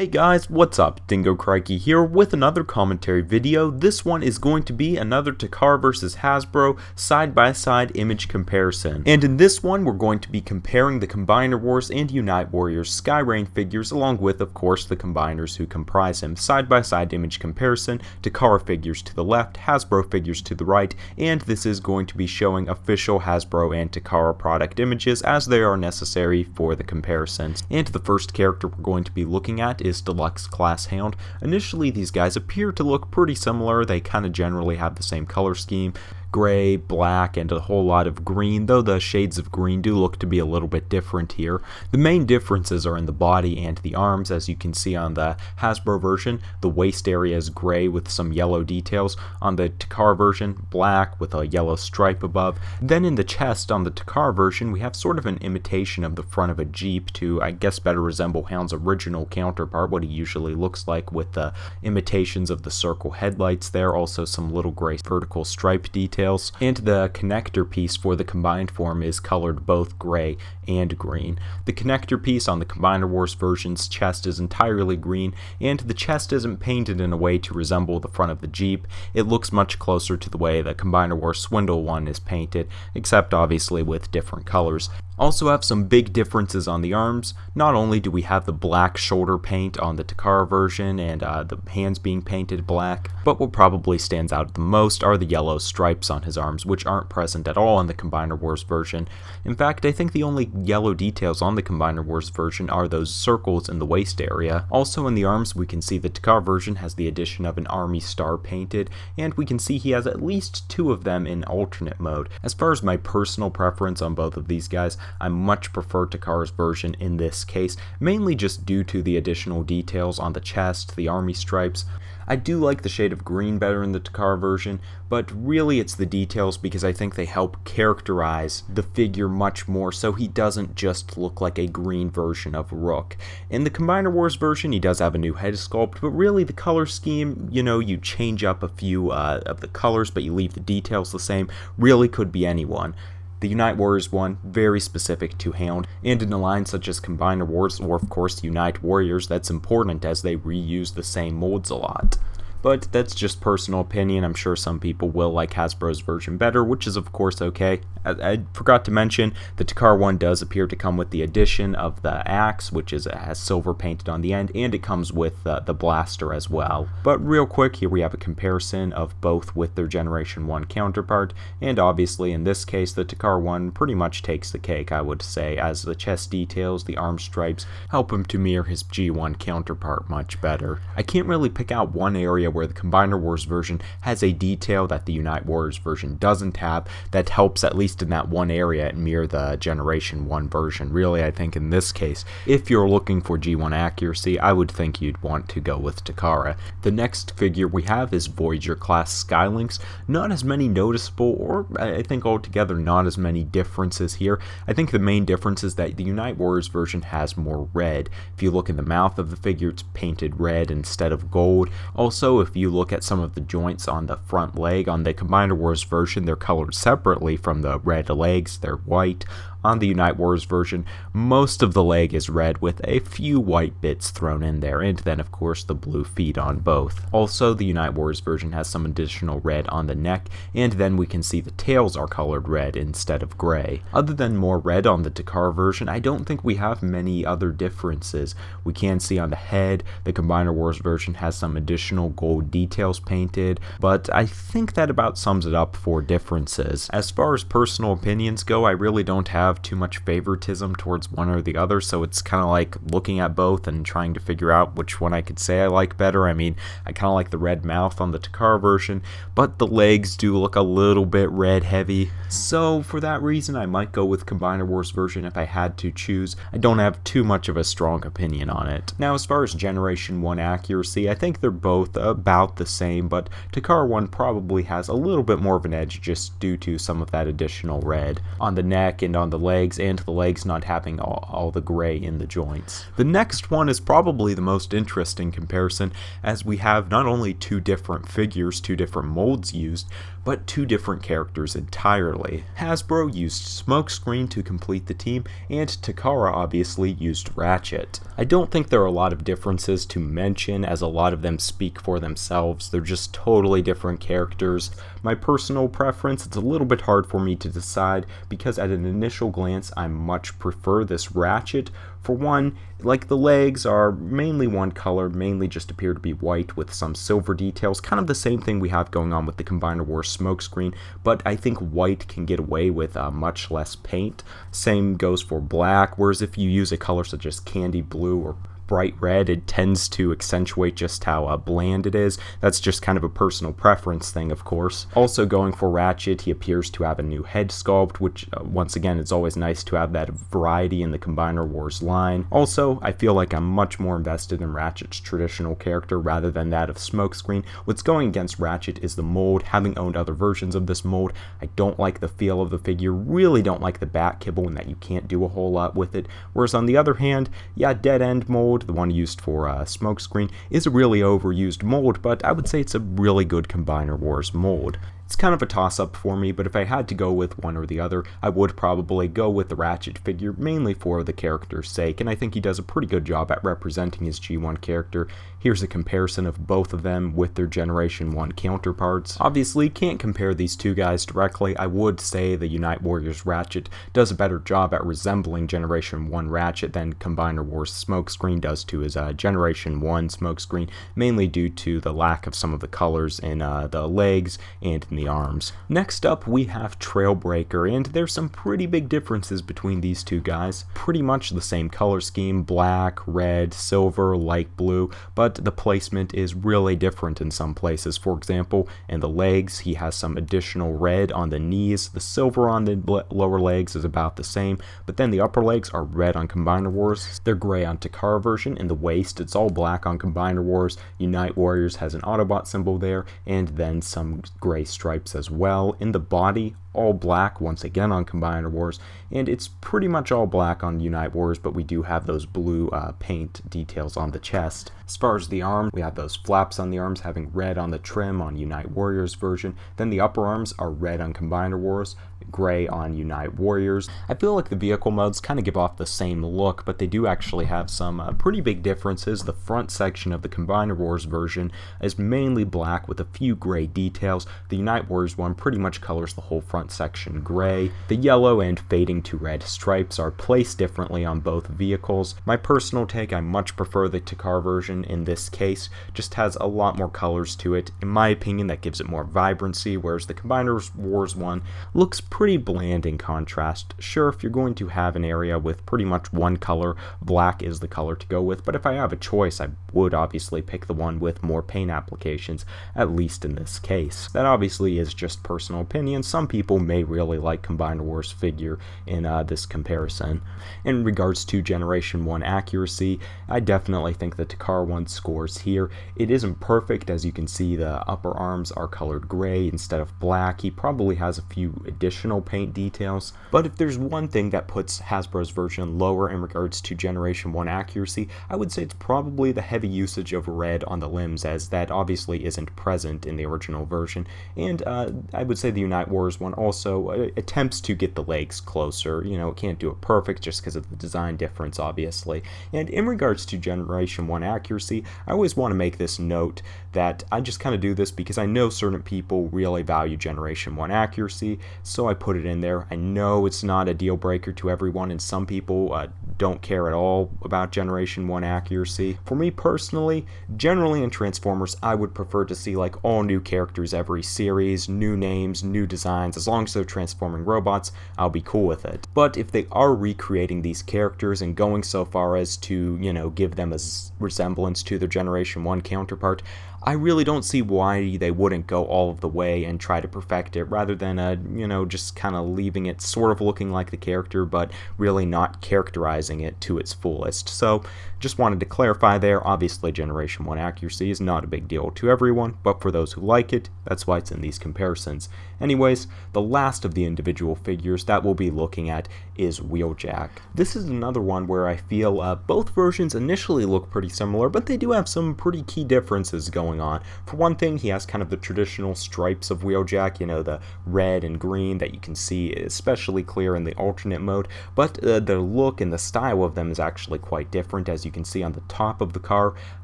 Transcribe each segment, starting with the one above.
Hey guys, what's up? Dingocrikey here with another commentary video. This one is going to be another Takara vs. Hasbro side-by-side image comparison. And in this one, we're going to be comparing the Combiner Wars and Unite Warriors Sky Lynx figures along with, of course, the combiners who comprise him. Side-by-side image comparison, Takara figures to the left, Hasbro figures to the right, and this is going to be showing official Hasbro and Takara product images as they are necessary for the comparisons. And the first character we're going to be looking at is Deluxe Class Hound. Initially, these guys appear to look pretty similar. They kind of generally have the same color scheme. Gray, black, and a whole lot of green, though the shades of green do look to be a little bit different here. The main differences are in the body and the arms. As you can see on the Hasbro version, the waist area is gray with some yellow details. On the Takara version, black with a yellow stripe above. Then in the chest on the Takara version, we have sort of an imitation of the front of a Jeep to, I guess, better resemble Hound's original counterpart, what he usually looks like, with the imitations of the circle headlights there, also some little gray vertical stripe details. And the connector piece for the combined form is colored both gray and green. The connector piece on the Combiner Wars version's chest is entirely green, and the chest isn't painted in a way to resemble the front of the Jeep. It looks much closer to the way the Combiner Wars Swindle one is painted, except obviously with different colors. Also have some big differences on the arms. Not only do we have the black shoulder paint on the Takara version and the hands being painted black, but what probably stands out the most are the yellow stripes on his arms, which aren't present at all in the Combiner Wars version. In fact, I think the only yellow details on the Combiner Wars version are those circles in the waist area. Also in the arms, we can see the Takara version has the addition of an army star painted, and we can see he has at least two of them in alternate mode. As far as my personal preference on both of these guys, I much prefer Takara's version in this case, mainly just due to the additional details on the chest, the army stripes. I do like the shade of green better in the Takara version, but really it's the details because I think they help characterize the figure much more so he doesn't just look like a green version of Rook. In the Combiner Wars version, he does have a new head sculpt, but really the color scheme, you change up a few of the colors, but you leave the details the same, really could be anyone. The Unite Warriors one, very specific to Hound, and in a line such as Combiner Wars or of course Unite Warriors, that's important as they reuse the same molds a lot. But that's just personal opinion. I'm sure some people will like Hasbro's version better, which is of course okay. I forgot to mention, the Takara one does appear to come with the addition of the axe, which has silver painted on the end, and it comes with the blaster as well. But real quick, here we have a comparison of both with their Generation 1 counterpart, and obviously in this case, the Takara one pretty much takes the cake, I would say, as the chest details, the arm stripes, help him to mirror his G1 counterpart much better. I can't really pick out one area where the Combiner Wars version has a detail that the Unite Warriors version doesn't have that helps at least in that one area mirror the Generation 1 version. Really, I think in this case, if you're looking for G1 accuracy, I would think you'd want to go with Takara. The next figure we have is Voyager class Sky Lynx. Not as many noticeable, or I think altogether not as many differences here. I think the main difference is that the Unite Warriors version has more red. If you look in the mouth of the figure, it's painted red instead of gold. Also, if you look at some of the joints on the front leg, on the Combiner Wars version, they're colored separately from the red legs, they're white. On the Unite Wars version, most of the leg is red with a few white bits thrown in there, and then of course the blue feet on both. Also, the Unite Wars version has some additional red on the neck, and then we can see the tails are colored red instead of gray. Other than more red on the Takara version, I don't think we have many other differences. We can see on the head, the Combiner Wars version has some additional gold details painted, but I think that about sums it up for differences. As far as personal opinions go, I really don't have too much favoritism towards one or the other, so it's kind of like looking at both and trying to figure out which one I could say I like better. I mean, I kind of like the red mouth on the Takara version, but the legs do look a little bit red heavy, so for that reason I might go with Combiner Wars version if I had to choose. I don't have too much of a strong opinion on it. Now, as far as Generation 1 accuracy, I think they're both about the same, but Takara 1 probably has a little bit more of an edge just due to some of that additional red on the neck and on the legs, and the legs not having all the gray in the joints. The next one is probably the most interesting comparison, as we have not only two different figures, two different molds used, but two different characters entirely. Hasbro used Smokescreen to complete the team, and Takara obviously used Ratchet. I don't think there are a lot of differences to mention, as a lot of them speak for themselves. They're just totally different characters. My personal preference, it's a little bit hard for me to decide, because at an initial glance I much prefer this Ratchet. For one, like, the legs are mainly one color, mainly just appear to be white with some silver details, kind of the same thing we have going on with the Combiner Wars Smokescreen, but I think white can get away with much less paint. Same goes for black, whereas if you use a color such as candy blue or bright red, it tends to accentuate just how bland it is. That's just kind of a personal preference thing, of course. Also, going for Ratchet, he appears to have a new head sculpt, which once again, it's always nice to have that variety in the Combiner Wars line. Also, I feel like I'm much more invested in Ratchet's traditional character rather than that of Smokescreen. What's going against Ratchet is the mold. Having owned other versions of this mold, I don't like the feel of the figure, really don't like the back kibble and that you can't do a whole lot with it. Whereas on the other hand, yeah, dead end mold, the one used for Smokescreen, is a really overused mold, but I would say it's a really good Combiner Wars mold. It's kind of a toss-up for me, but if I had to go with one or the other, I would probably go with the Ratchet figure, mainly for the character's sake, and I think he does a pretty good job at representing his G1 character. Here's a comparison of both of them with their Generation 1 counterparts. Obviously, can't compare these two guys directly. I would say the Unite Warriors Ratchet does a better job at resembling Generation 1 Ratchet than Combiner Wars Smokescreen does to his Generation 1 Smokescreen, mainly due to the lack of some of the colors in the legs and in the arms. Next up, we have Trailbreaker, and there's some pretty big differences between these two guys. Pretty much the same color scheme, black, red, silver, light blue, but the placement is really different in some places. For example, in the legs, he has some additional red on the knees. The silver on the lower legs is about the same, but then the upper legs are red on Combiner Wars. They're gray on Takara version. In the waist, it's all black on Combiner Wars. Unite Warriors has an Autobot symbol there, and then some gray stripes as well. In the body, all black once again on Combiner Wars, and it's pretty much all black on Unite Warriors, but we do have those blue paint details on the chest. As far as the arm, we have those flaps on the arms having red on the trim on Unite Warriors version. Then the upper arms are red on Combiner Wars, gray on Unite Warriors. I feel like the vehicle modes kind of give off the same look, but they do actually have some pretty big differences. The front section of the Combiner Wars version is mainly black with a few gray details. The Unite Warriors one pretty much colors the whole front section gray. The yellow and fading to red stripes are placed differently on both vehicles. My personal take, I much prefer the Takara version in this case. Just has a lot more colors to it. In my opinion, that gives it more vibrancy, whereas the Combiner Wars one looks pretty bland in contrast. Sure, if you're going to have an area with pretty much one color, black is the color to go with, but if I have a choice, I would obviously pick the one with more paint applications, at least in this case. That obviously is just personal opinion. Some people may really like Combiner Wars figure in this comparison. In regards to Generation 1 accuracy, I definitely think the Takara one scores here. It isn't perfect, as you can see the upper arms are colored gray instead of black. He probably has a few additional paint details, but if there's one thing that puts Hasbro's version lower in regards to Generation 1 accuracy, I would say it's probably the heavy usage of red on the limbs, as that obviously isn't present in the original version, and I would say the Unite Wars one also attempts to get the legs closer. You know, it can't do it perfect just because of the design difference, obviously. And in regards to Generation 1 accuracy, I always want to make this note that I just kind of do this because I know certain people really value Generation 1 accuracy, so I put it in there. I know it's not a deal breaker to everyone, and some people don't care at all about Generation 1 accuracy. For me personally, generally in Transformers, I would prefer to see like all new characters every series, new names, new designs. As long as they're transforming robots, I'll be cool with it. But if they are recreating these characters and going so far as to, you know, give them a resemblance to their Generation 1 counterpart, I really don't see why they wouldn't go all of the way and try to perfect it, rather than, you know, just kind of leaving it sort of looking like the character, but really not characterizing it to its fullest. So, just wanted to clarify there. Obviously, Generation 1 accuracy is not a big deal to everyone, but for those who like it, that's why it's in these comparisons. Anyways, the last of the individual figures that we'll be looking at is Wheeljack. This is another one where I feel both versions initially look pretty similar, but they do have some pretty key differences going on. For one thing, he has kind of the traditional stripes of Wheeljack, you know, the red and green that you can see especially clear in the alternate mode, but the look and the style of them is actually quite different. As you can see on the top of the car,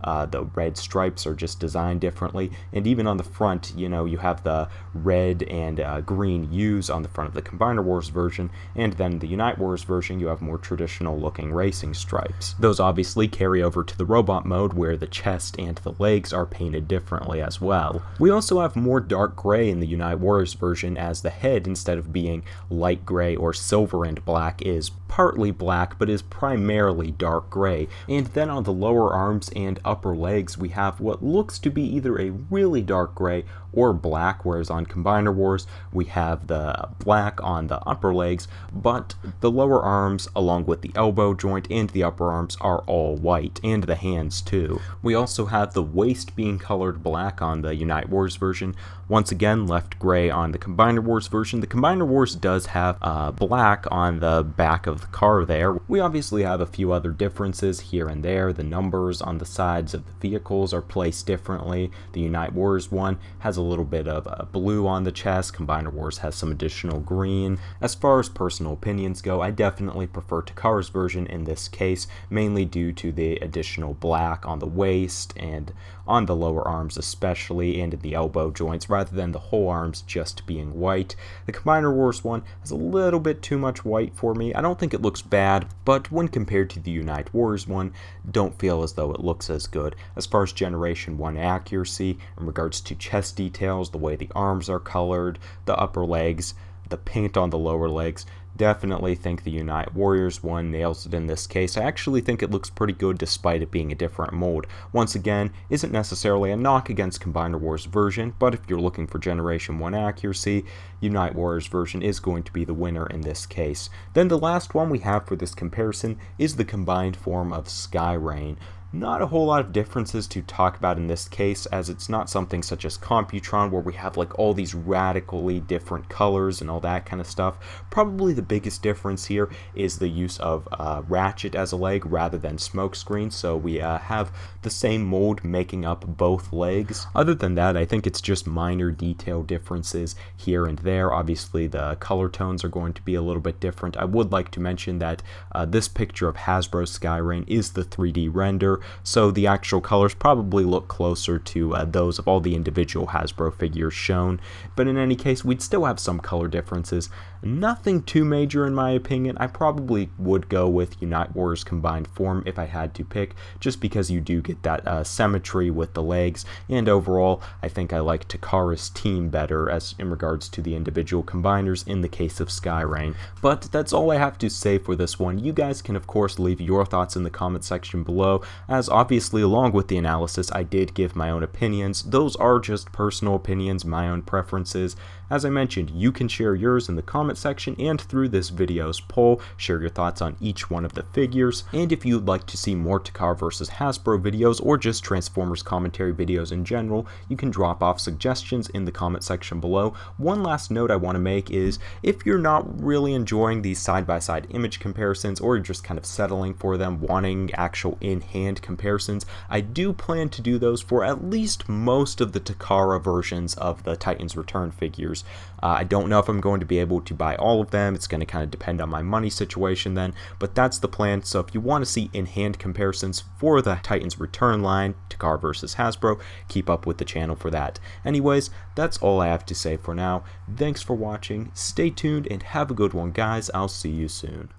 the red stripes are just designed differently, and even on the front, you know, you have the red and green U's on the front of the Combiner Wars version, and then the Unite Wars version you have more traditional looking racing stripes. Those obviously carry over to the robot mode where the chest and the legs are painted differently as well. We also have more dark gray in the Unite Wars version, as the head, instead of being light gray or silver and black, is partly black but is primarily dark gray. And then on the lower arms and upper legs we have what looks to be either a really dark gray or black, whereas on Combiner Wars we have the black on the upper legs, but the lower arms along with the elbow joint and the upper arms are all white, and the hands too. We also have the waist being colored black on the Unite Wars version, once again left gray on the Combiner Wars version. The Combiner Wars does have black on the back of the car there. We obviously have a few other differences here and there. The numbers on the sides of the vehicles are placed differently. The Unite Wars one has a little bit of blue on the chest. Combiner Wars has some additional green. As far as personal opinions go, I definitely prefer Takara's version in this case, mainly due to the additional black on the waist and on the lower arms especially, and in the elbow joints, rather than the whole arms just being white. The Combiner Wars one has a little bit too much white for me. I don't think it looks bad, but when compared to the Unite Wars one, don't feel as though it looks as good. As far as Generation 1 accuracy, in regards to chest details, the way the arms are colored, the upper legs, the paint on the lower legs, definitely think the Unite Warriors one nails it in this case. I actually think it looks pretty good despite it being a different mold. Once again, isn't necessarily a knock against Combiner Wars version, but if you're looking for Generation 1 accuracy, Unite Warriors version is going to be the winner in this case. Then the last one we have for this comparison is the combined form of Sky Lynx. Not a whole lot of differences to talk about in this case, as it's not something such as Computron where we have like all these radically different colors and all that kind of stuff. Probably the biggest difference here is the use of Ratchet as a leg rather than Smokescreen, so we have the same mold making up both legs. Other than that, I think it's just minor detail differences here and there. Obviously the color tones are going to be a little bit different. I would like to mention that this picture of Hasbro Sky Lynx is the 3D render, so the actual colors probably look closer to those of all the individual Hasbro figures shown, but in any case we'd still have some color differences. Nothing too major in my opinion. I probably would go with Unite Wars combined form if I had to pick, just because you do get that symmetry with the legs, and overall I think I like Takara's team better as in regards to the individual combiners in the case of Sky Lynx. But that's all I have to say for this one. You guys can of course leave your thoughts in the comment section below, as obviously along with the analysis I did give my own opinions. Those are just personal opinions, my own preferences. As I mentioned, you can share yours in the comment section and through this video's poll. Share your thoughts on each one of the figures, and if you'd like to see more Takara vs. Hasbro videos or just Transformers commentary videos in general, you can drop off suggestions in the comment section below. One last note I want to make is, if you're not really enjoying these side-by-side image comparisons, or you're just kind of settling for them, wanting actual in-hand comparisons, I do plan to do those for at least most of the Takara versions of the Titans Return figures. I don't know if I'm going to be able to buy all of them. It's going to kind of depend on my money situation then, but that's the plan. So if you want to see in-hand comparisons for the Titans Return line, Takara vs. Hasbro, keep up with the channel for that. Anyways, that's all I have to say for now. Thanks for watching, stay tuned, and have a good one guys. I'll see you soon.